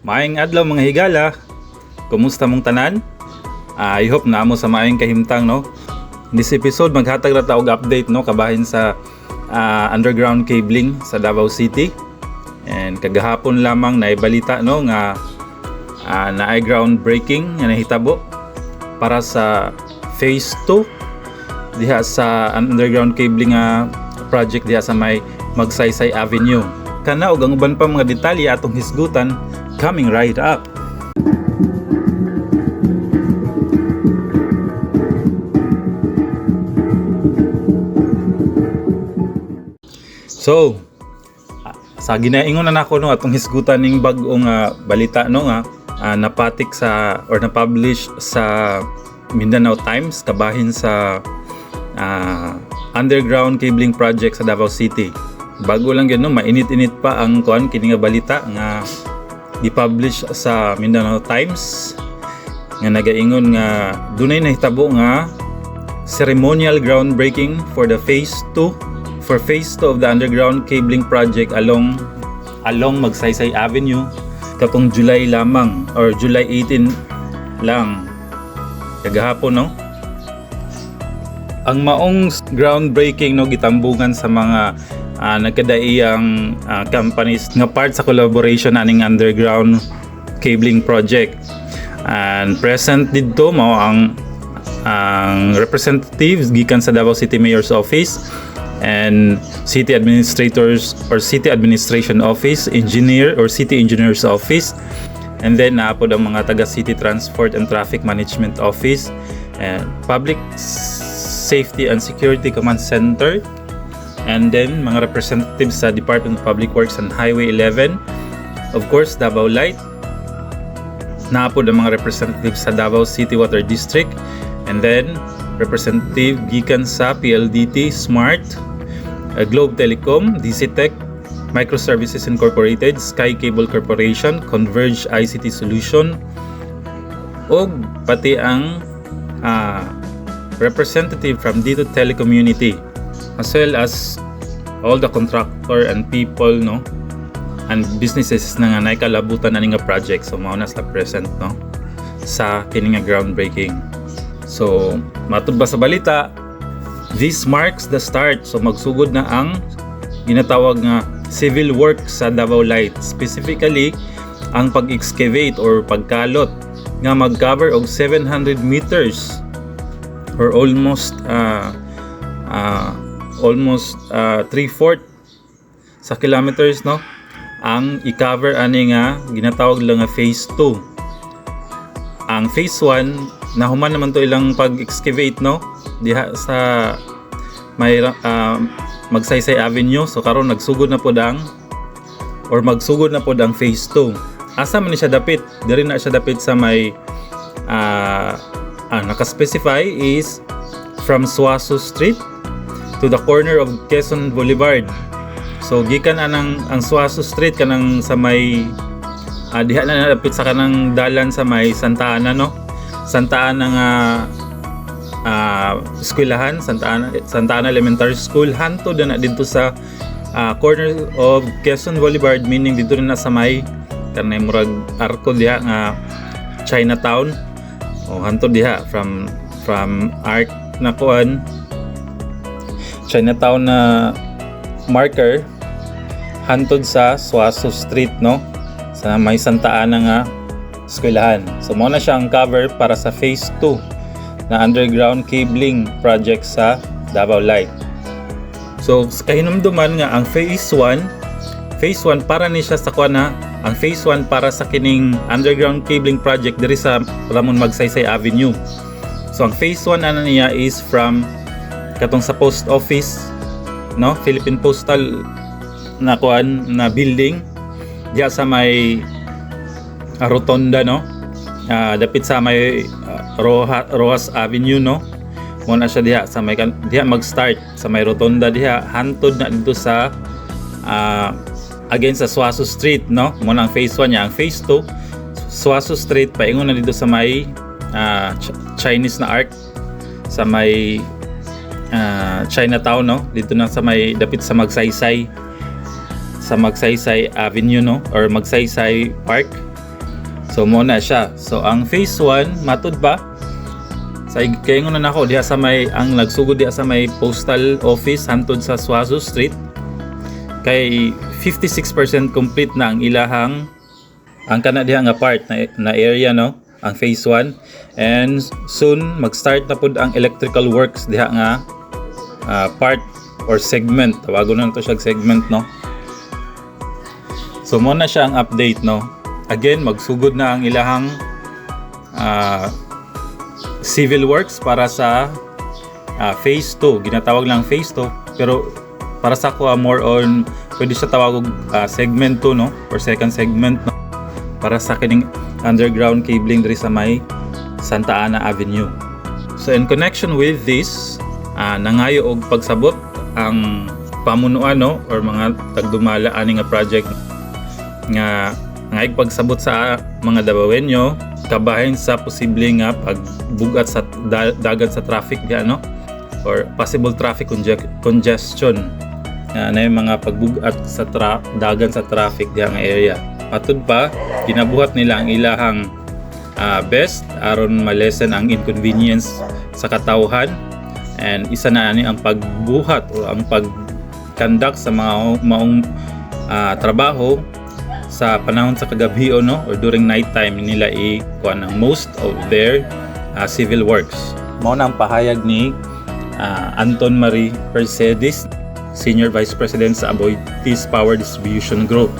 Maayong adlaw mga higala. Kumusta mong tanan? I hope na mo sa maayong kahimtang no. In this episode maghatag ra ta og update no kabahin sa underground cabling sa Davao City. And kagahapon lamang naibalita no nga naay groundbreaking nga nahitabo para sa phase 2 diha sa underground cabling project diha sa may Magsaysay Avenue. Kana og ang uban pa mga detalye atong hisgutan coming right up. So, sa ginaingon na nako no atong hisgutan ning bag-ong balita no nga napatik sa or na-publish sa Mindanao Times kabahin sa underground cabling project sa Davao City. Bago lang yun no, mainit-init pa ang kuan kini nga balita nga di-publish sa Mindanao Times nga nagaingon nga dunay nahitabo nga ceremonial groundbreaking for the phase 2 of the underground cabling project along Magsaysay Avenue katong July lamang or July 18 lang kagahapon no. Ang maong groundbreaking no gitambungan sa mga nagkadaiyang companies nga part sa collaboration aning underground cabling project. And present didto mao ang representatives gikan sa Davao City Mayor's Office and City Administrators or City Administration Office, Engineer or City Engineer's Office, and then naapod ang mga taga City Transport and Traffic Management Office and Public Safety and Security Command Center, and then mga representatives sa Department of Public Works and Highway 11, of course Davao Light, naapod ang mga representatives sa Davao City Water District, and then representative gikan sa PLDT, Smart, Globe Telecom, DCTech, Microservices Incorporated, Sky Cable Corporation, Converge ICT Solution, o pati ang representative from dito telecommunity, as well as all the contractor and people no and businesses na nga naikalabutan na nga project. So mao na sila present no sa kini nga groundbreaking. So matud ba sa balita, this marks the start. So magsugod na ang ginatawag nga civil work sa Davao Light, specifically ang pag-excavate or pagkalot nga mag-cover og 700 meters or almost 3/4 sa kilometers no ang i-cover ani nga ginatawag lang nga phase 2. Ang phase 1 nahuman naman to ilang pag-excavate no diha sa may Magsaysay Avenue. So karon magsugod na pod ang phase 2. Asa man ni siya dapit? Diri na siya dapit sa may naka-specify is from Suaso Street to the corner of Quezon Boulevard. So gikan ang Suaso Street kanang sa may diha na dapit sa kanang dalan sa may Santa Ana no. Santa Ana nga eskwelahan, Santa Ana Elementary School, hanto na dito sa corner of Quezon Boulevard, meaning dito na sa may kanay murag arko diha nga Chinatown. O hanto diha from arc na kuan Chinatown na marker hantod sa Suaso Street no sa may Santa Ana nga eskwelahan. So mao na siya ang cover para sa phase 2 na underground cabling project sa Davao Light. So kahinumduman nga ang phase 1 para ni siya sa kuan ang phase 1 para sa kining underground cabling project diri sa Ramon Magsaysay Avenue. So ang phase 1 ana niya is from katong sa post office no, Philippine Postal na kuan na building diya sa may rotonda no. Dapit sa may Rojas Avenue no. Mo na siya diha sa may diha mag-start sa may rotonda diha hantod na dito sa again sa Suaso Street no. Mo na ang phase 1 niya. Ang phase 2 Suaso Street paingon na dito sa may Chinese na arc sa may Chinatown no. Dito na sa may dapit sa Magsaysay Avenue no or Magsaysay Park. So mo na siya. So ang phase 1 matud ba sa kaingon na nako diha sa may ang nagsugod diha sa may postal office hantod sa Suazo Street kay 56% complete na ang ilahang ang kana diha nga part na area no, ang phase 1, and soon mag-start na pud ang electrical works diha nga part or segment, tawagon na to siya segment no. So mo na siya ang update no. Again magsugod na ang ilahang civil works para sa phase 2. Ginatawag lang phase 2 pero para sa ko more on pwede siya tawag segment 2 no, or second segment no, para sa kining underground cabling diri sa may Santa Ana Avenue. So in connection with this, nangayo og pagsabot ang pamunuan no, or mga tagdumala ani nga project nga pagsabot sa mga Davaoenyo kabahin sa posible nga pagbugat sa dagat sa traffic diha no, or possible traffic congestion na yung mga pagbugat sa dagan sa traffic diha nga area. Matud pa ginabuhat nila ang ilahang best aron malesen ang inconvenience sa katawhan, and isa na ani ang pagbuhat o ang pag-conduct sa mga maong trabaho sa panahon sa kagabi no, or during night time nila kuan ang most of their civil works. Mao na ang pahayag ni Anton Marie Mercedes, Senior Vice President sa Aboitiz Power Distribution Group.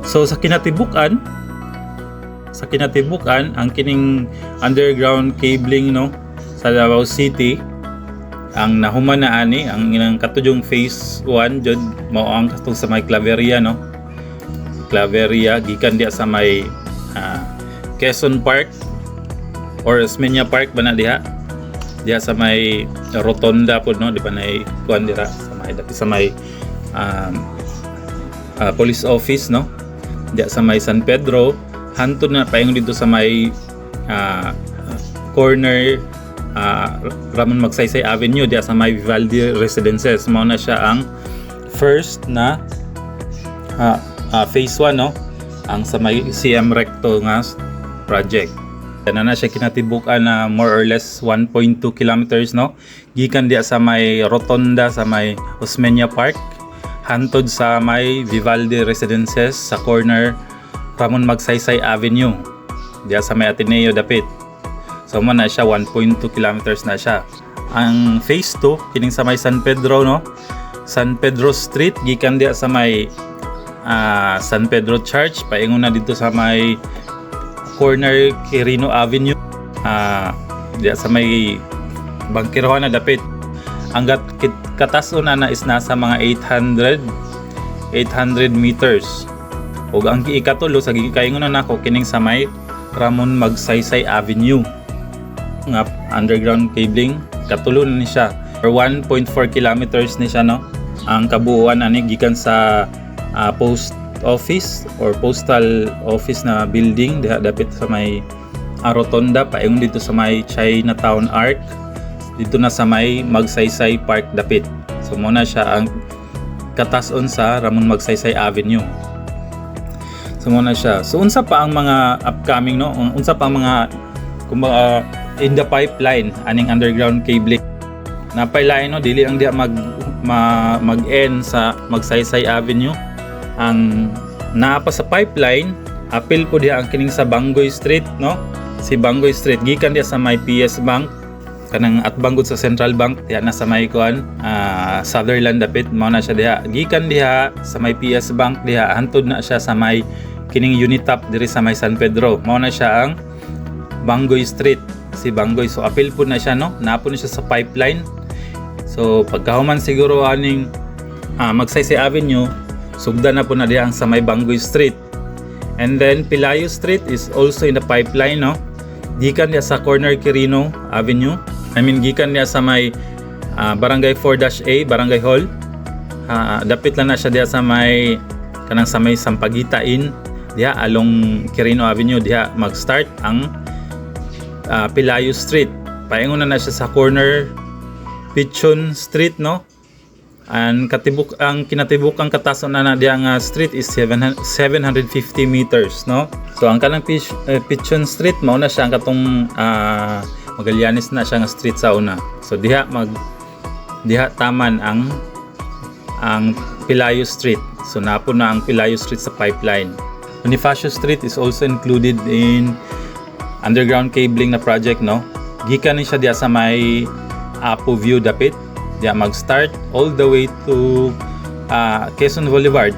So sa kinatibukan ang kining underground cabling no sa Davao City ang nahuman na ani ang inang katudong phase 1 jud mao ang katong sa may Claveria no. Claveria gikan diha sa may Quezon Park or Osmeña Park ba na diha sa may rotonda po no, di ba na kuan dira sa may police office no, diha sa may San Pedro hantod na paingon dito sa may corner Ramon Magsaysay Avenue diha sa may Vivaldi Residences. Mao na siya ang first na phase 1 no, ang sa may CM Recto nga project. Na siya kinatibukan na more or less 1.2 kilometers no, gikan diya sa may rotonda sa may Osmeña Park hantod sa may Vivaldi Residences sa corner Ramon Magsaysay Avenue diya sa may Ateneo dapit. So man na siya 1.2 kilometers na siya. Ang phase 2 kining sa may San Pedro no, San Pedro Street gikan diya sa may San Pedro Church paingon na dito sa may corner Quirino Avenue diya sa may Bangkirohan na dapit. Ang katason na is nasa mga 800 meters. Ug ang ikatulo sa gikaingon na nako kining sa may Ramon Magsaysay Avenue nga underground cabling katulo na ni siya or 1.4 kilometers ni siya no. Ang kabuuan ani gikan sa post office or postal office na building diha dapit sa may rotonda paingon dito sa may Chinatown Arc dito na sa may Magsaysay Park dapit. So mo na siya ang katason sa Ramon Magsaysay Avenue. So mo na siya. So unsa pa ang mga upcoming no, unsa pa ang mga kumbaga in the pipeline aning underground cabling na pipeline no, dili ang diha mag-end sa Magsaysay Avenue. Ang naa pa sa pipeline apil po diha ang kining sa Bangoy Street no, si Bangoy Street gikan diha sa may PS Bank kanang atbanggod sa Central Bank diha na sa may kuan Sutherland dapit. Mao na siya diha gikan diha sa may PS Bank diha hantod na siya sa may kining Unitap diri sa may San Pedro. Mao na siya ang Bangoy Street, si Bangoy. So apil po na siya no, napo na siya sa pipeline. So pagkahuman siguro aning Magsaysay Avenue sugda na po na diya ang sa may Bangoy Street. And then Pilayo Street is also in the pipeline no, gikan diya sa corner Quirino Avenue, gikan diya sa may Barangay 4-A Barangay Hall. Dapit lang na siya diya sa may kanang sa may Sampaguita Inn diya along Quirino Avenue diya mag-start ang Pilayo Street. Paingon na siya sa corner Pichon Street no, ang kinatibukang katason na diya nga street is 750 meters, no? So ang kanang Pichon Street mao na siya ang katong Magallanes na siya nga street sa una. So diha taman ang Pelayo Street. So napo na ang Pelayo Street sa pipeline. Bonifacio Street is also included in underground cabling na project, no? Gikan ni siya diya sa may Apo View dapit. Diya mag-start all the way to Quezon Boulevard.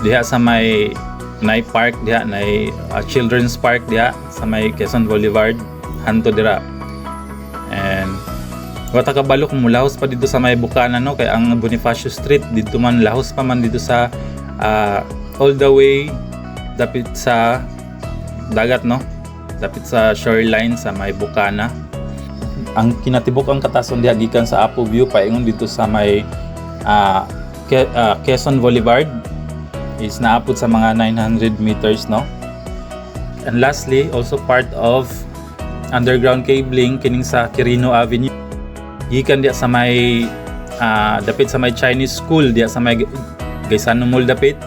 Diya sa may park diya, children's park diya sa may Quezon Boulevard hanto dira. And wata kabalo kung mulahos pa dito sa may Bukana, no, kay ang Bonifacio Street dito man lahos pa man dito sa all the way dapit sa dagat, no, dapit sa shoreline sa may Bukana. Ang kinatibok ang katason diha gikan sa Apo View paingon dito sa may Quezon Boulevard is naapod sa mga 900 meters, no. And lastly, also part of underground cabling kining sa Quirino Avenue gikan diya sa may dapit sa may Chinese school diya sa may Gaisano Mall dapit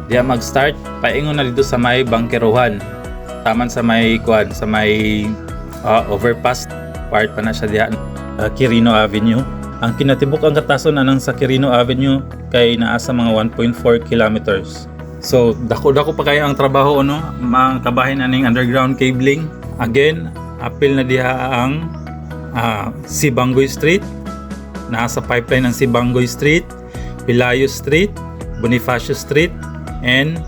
diya mag-start paingon na dito sa may Bangkerohan taman sa may overpass part pa na siya diya Quirino Avenue. Ang kinatibok ang katason anang sa Quirino Avenue kay naa sa mga 1.4 kilometers. So dako pa kayo ang trabaho, no, mga kabahin aning underground cabling. Again, apil na diha ang Sibangoy Street, nasa pipeline ang Sibangoy Street, Pelayo Street, Bonifacio Street, and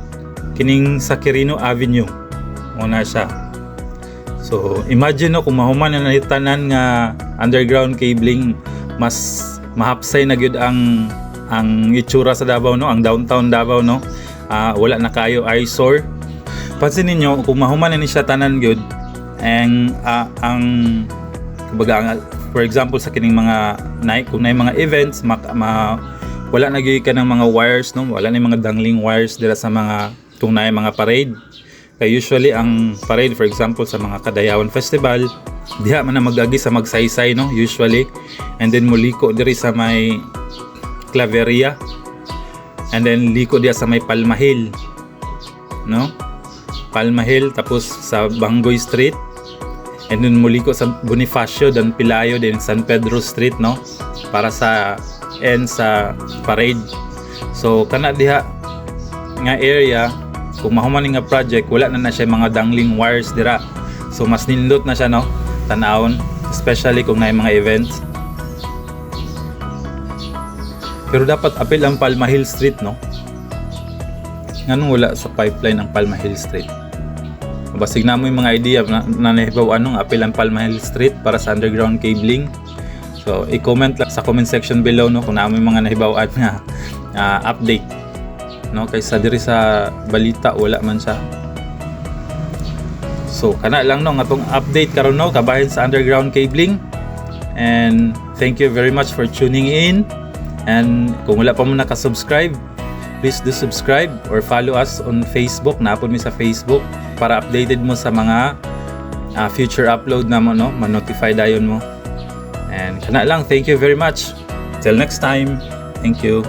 kining sa Quirino Avenue. Muna siya. So imagine, no, kung mahuman na nahitanan nga underground cabling, mas mahapsay na gyud ang itsura sa Davao, no, ang downtown Davao, no. Wala na kayo eyesore. Pansin ninyo kung mahuman na ni siya tanan gyud ang kumbaga, for example sa kining mga kung nay mga events wala na gyud ka ng mga wires, no, wala na mga dangling wires dira sa mga kung nay mga parade. Kaya usually ang parade, for example sa mga Kadayawan Festival, diha man na magagi sa magsaysay, no, usually, and then muliko diri sa may Claveria, and then liko diya sa may Palma Hill, no, Palma Hill, tapos sa Bangoy Street, and then muliko sa Bonifacio, then Pelayo, then San Pedro Street, no, para sa parade. So kana diha nga area, kung mahuman nga project, wala na siya mga dangling wires dira. So mas nindot na siya, no, tanawon, especially kung may mga events. Pero dapat apil ang Palma Hill Street, no. Nganong wala sa pipeline ang Palma Hill Street? Basig na mo yung mga idea na nahibaw anong apil ang Palma Hill Street para sa underground cabling. So i-comment lang sa comment section below, no, kung naamo yung mga nahibawan nga update, no, kaysa diri sa balita wala man siya. So kana lang, no, nga tong update karon, no, kabahin sa underground cabling. And thank you very much for tuning in. And kung wala pa mo naka-subscribe, please do subscribe or follow us on Facebook. Naapod mi sa Facebook para updated mo sa mga future upload na mo, no, ma-notify dayon mo. And kana lang, thank you very much. Till next time. Thank you.